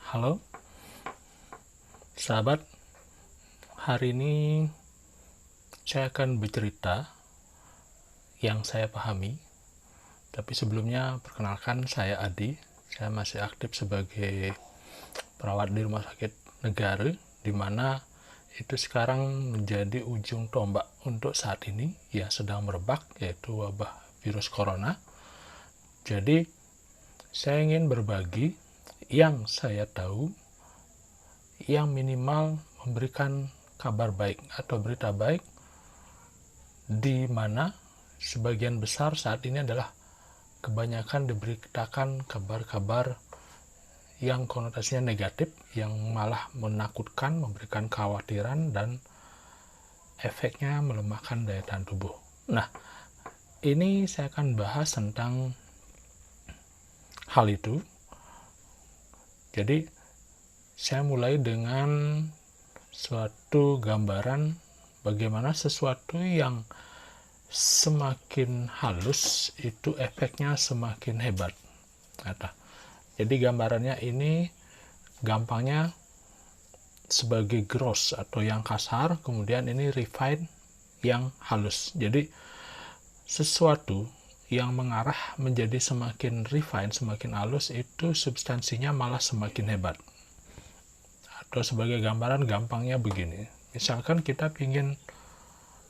Halo, sahabat. Hari ini saya akan bercerita yang saya pahami. Tapi sebelumnya, perkenalkan, saya Adi. Saya masih aktif sebagai perawat di Rumah Sakit Negara, di mana itu sekarang menjadi ujung tombak untuk saat ini yang sedang merebak, yaitu wabah virus corona. Jadi, saya ingin berbagi yang saya tahu, yang minimal memberikan kabar baik atau berita baik, di mana sebagian besar saat ini adalah kebanyakan diberitakan kabar-kabar yang konotasinya negatif, yang malah menakutkan, memberikan kekhawatiran, dan efeknya melemahkan daya tahan tubuh. Nah, ini saya akan bahas tentang hal itu. Jadi, saya mulai dengan suatu gambaran bagaimana sesuatu yang semakin halus itu efeknya semakin hebat. Jadi gambarannya ini gampangnya sebagai gross atau yang kasar, kemudian ini refine yang halus. Jadi sesuatu yang mengarah menjadi semakin refine, semakin halus, itu substansinya malah semakin hebat. Atau sebagai gambaran gampangnya begini, misalkan kita ingin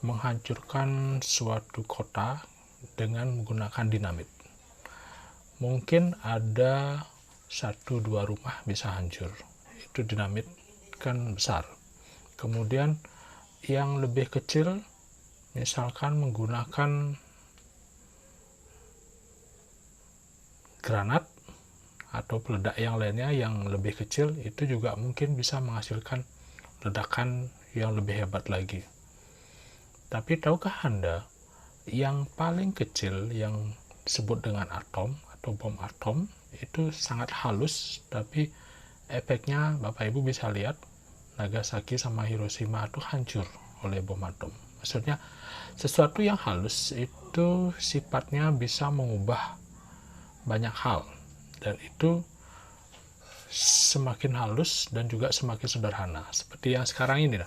menghancurkan suatu kota dengan menggunakan dinamit. Mungkin ada 1-2 rumah bisa hancur. Itu dinamit kan besar. Kemudian yang lebih kecil, misalkan menggunakan granat atau peledak yang lainnya yang lebih kecil, itu juga mungkin bisa menghasilkan ledakan yang lebih hebat lagi. Tapi tahukah Anda, yang paling kecil yang disebut dengan atom atau bom atom itu sangat halus, tapi efeknya Bapak Ibu bisa lihat Nagasaki sama Hiroshima itu hancur oleh bom atom. Maksudnya sesuatu yang halus itu sifatnya bisa mengubah banyak hal, dan itu semakin halus dan juga semakin sederhana. Seperti yang sekarang ini,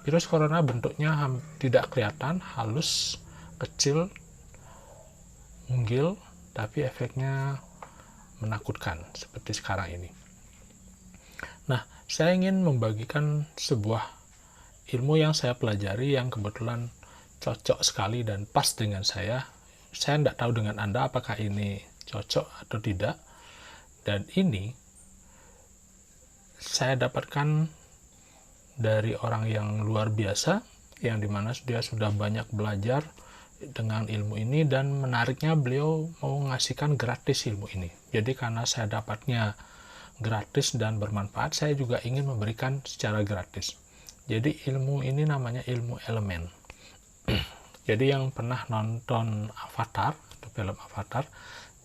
virus corona bentuknya tidak kelihatan, halus, kecil, mungil, tapi efeknya menakutkan seperti sekarang ini. Nah, saya ingin membagikan sebuah ilmu yang saya pelajari yang kebetulan cocok sekali dan pas dengan saya. Saya tidak tahu dengan Anda apakah ini cocok atau tidak. Dan ini saya dapatkan dari orang yang luar biasa, yang dimana dia sudah banyak belajar dengan ilmu ini, dan menariknya beliau mau mengasihkan gratis ilmu ini. Jadi karena saya dapatnya gratis dan bermanfaat, saya juga ingin memberikan secara gratis. Jadi ilmu ini namanya ilmu elemen. Jadi yang pernah nonton Avatar atau film Avatar,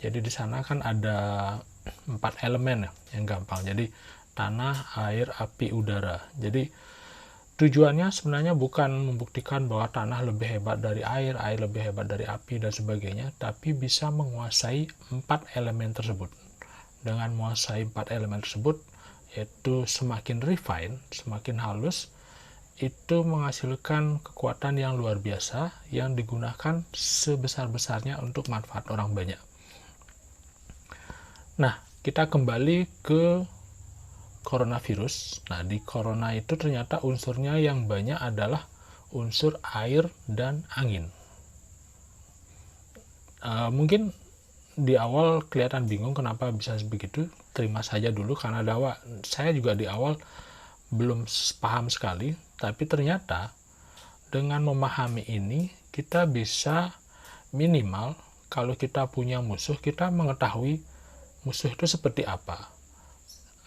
jadi di sana kan ada 4 elemen ya, yang gampang. Jadi tanah, air, api, udara. Jadi tujuannya sebenarnya bukan membuktikan bahwa tanah lebih hebat dari air lebih hebat dari api dan sebagainya, tapi bisa menguasai 4 elemen tersebut. Dengan menguasai 4 elemen tersebut, yaitu semakin refine, semakin halus, itu menghasilkan kekuatan yang luar biasa yang digunakan sebesar-besarnya untuk manfaat orang banyak. Nah, kita kembali ke coronavirus. Nah, di corona itu ternyata unsurnya yang banyak adalah unsur air dan angin. Mungkin di awal kelihatan bingung kenapa bisa begitu. Terima saja dulu, karena saya juga di awal belum paham sekali. Tapi ternyata dengan memahami ini, kita bisa minimal, kalau kita punya musuh, kita mengetahui musuh itu seperti apa.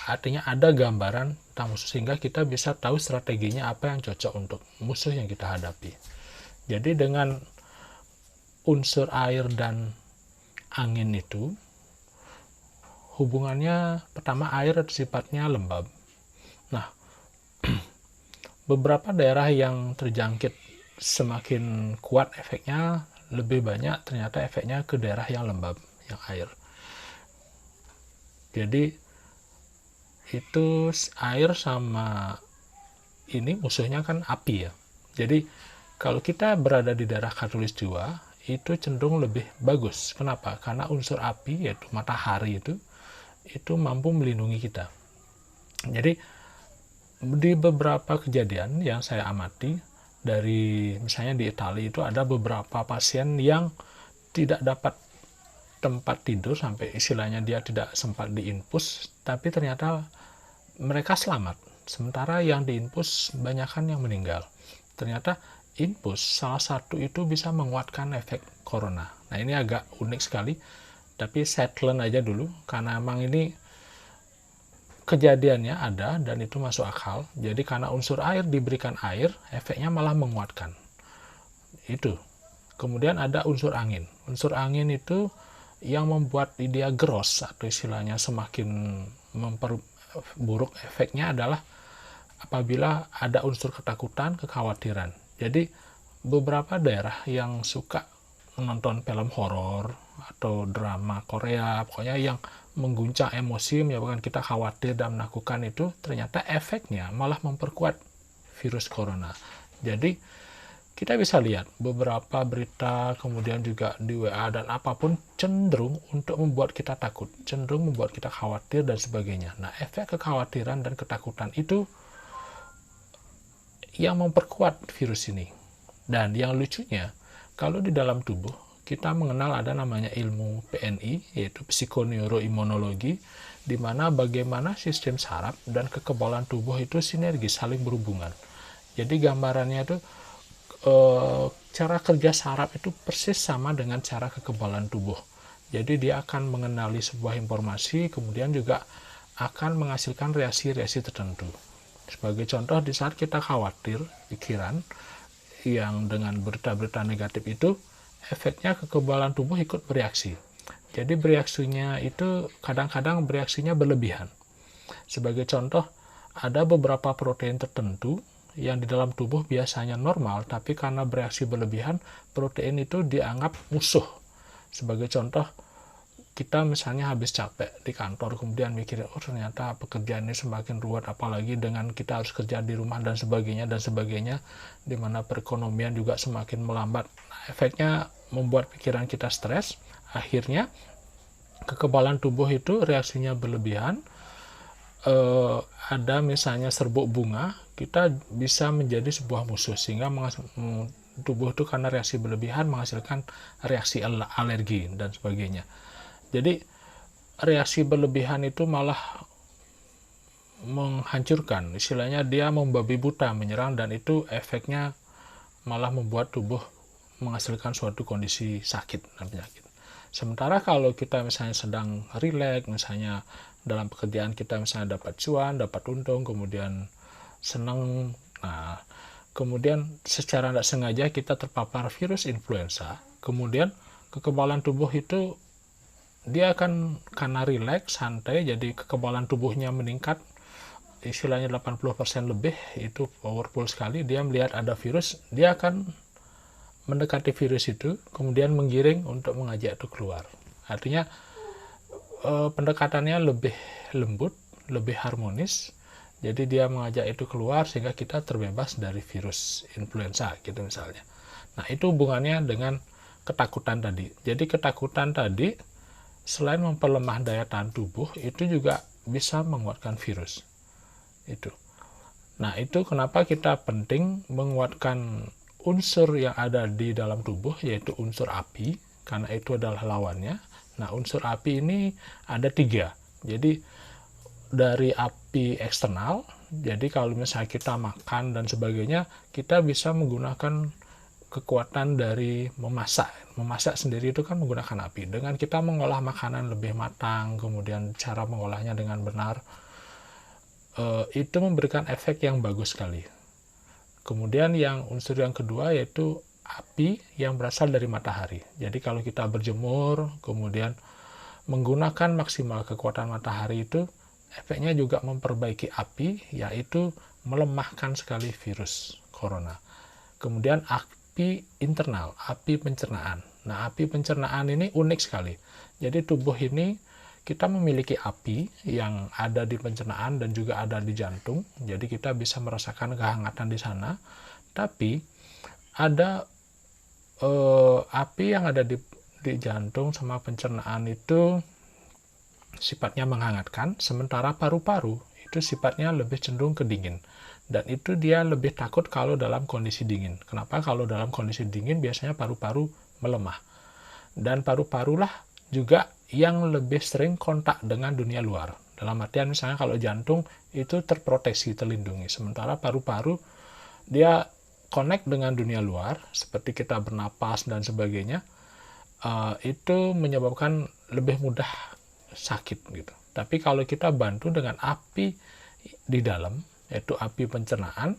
Artinya ada gambaran tentang musuh, sehingga kita bisa tahu strateginya apa yang cocok untuk musuh yang kita hadapi. Jadi dengan unsur air dan angin itu, hubungannya pertama, air sifatnya lembab. Nah, beberapa daerah yang terjangkit semakin kuat efeknya, lebih banyak ternyata efeknya ke daerah yang lembab, yang air. Jadi itu air sama ini musuhnya kan api ya. Jadi kalau kita berada di daerah khatulistiwa itu cenderung lebih bagus. Kenapa? Karena unsur api yaitu matahari itu mampu melindungi kita. Jadi di beberapa kejadian yang saya amati, dari misalnya di Italia itu ada beberapa pasien yang tidak dapat tempat tidur sampai istilahnya dia tidak sempat diinfus, tapi ternyata mereka selamat. Sementara yang diinfus banyakkan yang meninggal. Ternyata infus salah satu itu bisa menguatkan efek corona. Nah ini agak unik sekali, tapi sideline aja dulu karena memang ini kejadiannya ada dan itu masuk akal. Jadi karena unsur air diberikan air, efeknya malah menguatkan. Itu. Kemudian ada unsur angin. Unsur angin itu yang membuat dia gross atau istilahnya semakin memperburuk efeknya adalah apabila ada unsur ketakutan, kekhawatiran. Jadi beberapa daerah yang suka menonton film horor atau drama Korea, pokoknya yang mengguncang emosi, menyebabkan kita khawatir dan menakutkan itu, ternyata efeknya malah memperkuat virus corona. Jadi kita bisa lihat beberapa berita, kemudian juga di WA dan apapun cenderung untuk membuat kita takut, cenderung membuat kita khawatir dan sebagainya. Nah, efek kekhawatiran dan ketakutan itu yang memperkuat virus ini. Dan yang lucunya, kalau di dalam tubuh kita mengenal ada namanya ilmu PNI, yaitu psikoneuroimunologi, di mana bagaimana sistem saraf dan kekebalan tubuh itu sinergis, saling berhubungan. Jadi gambarannya itu cara kerja saraf itu persis sama dengan cara kekebalan tubuh. Jadi dia akan mengenali sebuah informasi, kemudian juga akan menghasilkan reaksi-reaksi tertentu. Sebagai contoh, di saat kita khawatir, pikiran yang dengan berita-berita negatif itu, efeknya kekebalan tubuh ikut bereaksi. Jadi bereaksinya itu kadang-kadang bereaksinya berlebihan. Sebagai contoh, ada beberapa protein tertentu yang di dalam tubuh biasanya normal, tapi karena bereaksi berlebihan, protein itu dianggap musuh. Sebagai contoh, kita misalnya habis capek di kantor, kemudian mikirin, oh ternyata pekerjaan ini semakin ruwet, apalagi dengan kita harus kerja di rumah dan sebagainya, di mana perekonomian juga semakin melambat. Nah, efeknya membuat pikiran kita stres, akhirnya kekebalan tubuh itu reaksinya berlebihan. Ada misalnya serbuk bunga, kita bisa menjadi sebuah musuh, sehingga tubuh itu karena reaksi berlebihan menghasilkan reaksi alergi dan sebagainya. Jadi reaksi berlebihan itu malah menghancurkan, istilahnya dia membabi buta, menyerang, dan itu efeknya malah membuat tubuh menghasilkan suatu kondisi sakit dan penyakit. Sementara kalau kita misalnya sedang rileks, misalnya dalam pekerjaan kita misalnya dapat cuan, dapat untung, kemudian senang, nah kemudian secara tidak sengaja kita terpapar virus influenza, kemudian kekebalan tubuh itu dia akan karena rileks, santai, jadi kekebalan tubuhnya meningkat, istilahnya 80% lebih, itu powerful sekali. Dia melihat ada virus, dia akan mendekati virus itu, kemudian menggiring untuk mengajak itu keluar. Artinya pendekatannya lebih lembut, lebih harmonis, jadi dia mengajak itu keluar sehingga kita terbebas dari virus influenza gitu misalnya. Nah itu hubungannya dengan ketakutan tadi. Jadi ketakutan tadi selain memperlemah daya tahan tubuh, itu juga bisa menguatkan virus itu. Nah itu kenapa kita penting menguatkan unsur yang ada di dalam tubuh, yaitu unsur api, karena itu adalah lawannya. Nah unsur api ini ada 3. Jadi dari api eksternal, jadi kalau misalnya kita makan dan sebagainya, kita bisa menggunakan kekuatan dari memasak sendiri, itu kan menggunakan api. Dengan kita mengolah makanan lebih matang, kemudian cara mengolahnya dengan benar, itu memberikan efek yang bagus sekali. Kemudian yang unsur yang kedua yaitu api yang berasal dari matahari. Jadi kalau kita berjemur, kemudian menggunakan maksimal kekuatan matahari, itu efeknya juga memperbaiki api, yaitu melemahkan sekali virus corona. Kemudian api internal, api pencernaan. Nah api pencernaan ini unik sekali. Jadi tubuh ini kita memiliki api yang ada di pencernaan dan juga ada di jantung, jadi kita bisa merasakan kehangatan di sana. Tapi ada api yang ada di jantung sama pencernaan itu sifatnya menghangatkan, sementara paru-paru itu sifatnya lebih cenderung ke dingin. Dan itu dia lebih takut kalau dalam kondisi dingin. Kenapa? Kalau dalam kondisi dingin biasanya paru-paru melemah. Dan paru-parulah juga yang lebih sering kontak dengan dunia luar. Dalam artian misalnya kalau jantung itu terproteksi, terlindungi. Sementara paru-paru dia connect dengan dunia luar, seperti kita bernapas dan sebagainya, itu menyebabkan lebih mudah sakit gitu. Tapi kalau kita bantu dengan api di dalam, yaitu api pencernaan,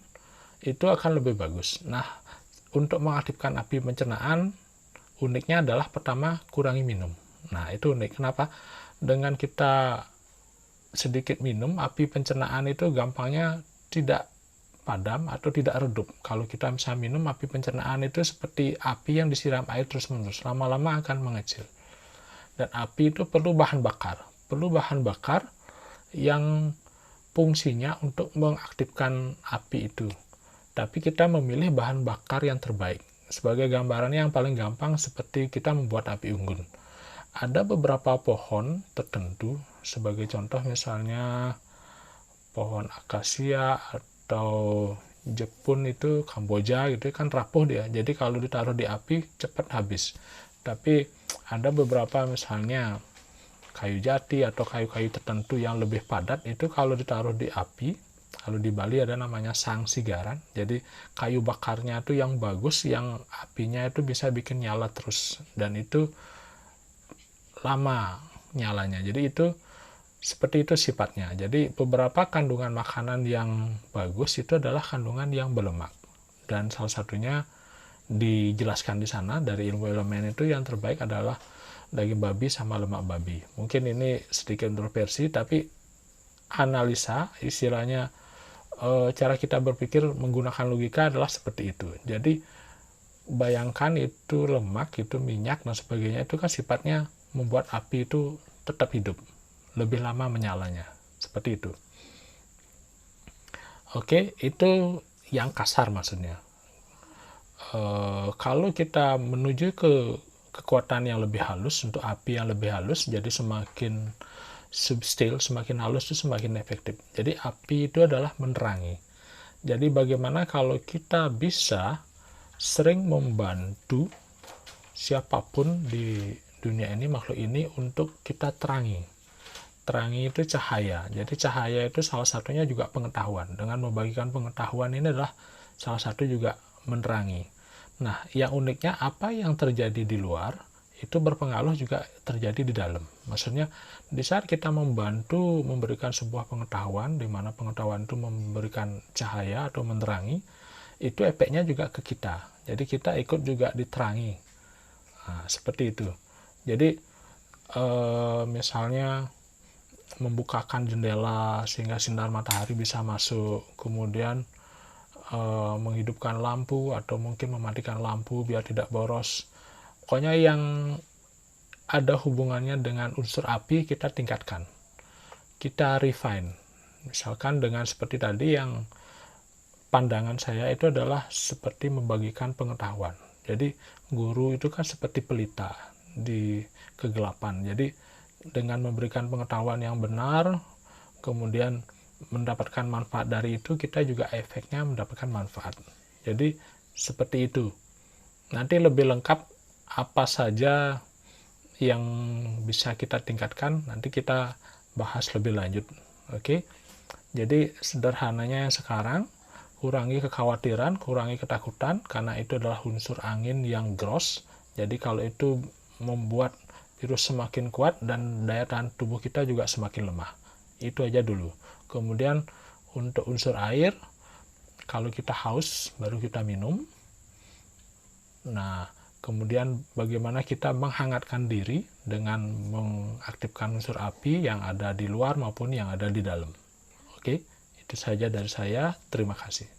itu akan lebih bagus. Nah, untuk mengaktifkan api pencernaan, uniknya adalah pertama, kurangi minum. Nah, itu unik. Kenapa? Dengan kita sedikit minum, api pencernaan itu gampangnya tidak padam atau tidak redup. Kalau kita bisa minum, api pencernaan itu seperti api yang disiram air terus-menerus. Lama-lama akan mengecil. Dan api itu perlu bahan bakar. Perlu bahan bakar yang fungsinya untuk mengaktifkan api itu. Tapi kita memilih bahan bakar yang terbaik. Sebagai gambarannya yang paling gampang seperti kita membuat api unggun. Ada beberapa pohon tertentu, sebagai contoh misalnya pohon akasia atau jepun itu Kamboja gitu kan rapuh dia. Jadi kalau ditaruh di api cepat habis. Tapi ada beberapa misalnya kayu jati atau kayu-kayu tertentu yang lebih padat itu kalau ditaruh di api, kalau di Bali ada namanya sangsigaran, jadi kayu bakarnya itu yang bagus, yang apinya itu bisa bikin nyala terus dan itu lama nyalanya. Jadi itu seperti itu sifatnya. Jadi beberapa kandungan makanan yang bagus itu adalah kandungan yang berlemak, dan salah satunya dijelaskan di sana dari ilmu elemen itu yang terbaik adalah daging babi sama lemak babi. Mungkin ini sedikit kontroversi, tapi analisa istilahnya cara kita berpikir menggunakan logika adalah seperti itu. Jadi bayangkan itu lemak, itu minyak dan sebagainya, itu kan sifatnya membuat api itu tetap hidup, lebih lama menyalanya, seperti itu. Oke, itu yang kasar maksudnya. Kalau kita menuju ke kekuatan yang lebih halus, untuk api yang lebih halus, jadi semakin subtil, semakin halus itu semakin efektif. Jadi api itu adalah menerangi. Jadi bagaimana kalau kita bisa sering membantu siapapun di dunia ini, makhluk ini, untuk kita terangi. Terangi itu cahaya. Jadi cahaya itu salah satunya juga pengetahuan. Dengan membagikan pengetahuan ini adalah salah satu juga menerangi. Nah, yang uniknya apa yang terjadi di luar itu berpengaruh juga terjadi di dalam. Maksudnya di saat kita membantu memberikan sebuah pengetahuan, di mana pengetahuan itu memberikan cahaya atau menerangi, itu efeknya juga ke kita. Jadi kita ikut juga diterangi. Nah, seperti itu. Jadi misalnya membukakan jendela sehingga sinar matahari bisa masuk, kemudian menghidupkan lampu atau mungkin mematikan lampu biar tidak boros. Pokoknya yang ada hubungannya dengan unsur api kita tingkatkan, kita refine. Misalkan dengan seperti tadi, yang pandangan saya itu adalah seperti membagikan pengetahuan. Jadi guru itu kan seperti pelita di kegelapan. Jadi dengan memberikan pengetahuan yang benar, kemudian mendapatkan manfaat dari itu, kita juga efeknya mendapatkan manfaat. Jadi seperti itu. Nanti lebih lengkap apa saja yang bisa kita tingkatkan, nanti kita bahas lebih lanjut. Oke. Jadi sederhananya sekarang, kurangi kekhawatiran, kurangi ketakutan, karena itu adalah unsur angin yang gross. Jadi kalau itu membuat virus semakin kuat dan daya tahan tubuh kita juga semakin lemah. Itu aja dulu. Kemudian untuk unsur air, kalau kita haus baru kita minum. Nah, kemudian bagaimana kita menghangatkan diri dengan mengaktifkan unsur api yang ada di luar maupun yang ada di dalam. Oke, itu saja dari saya. Terima kasih.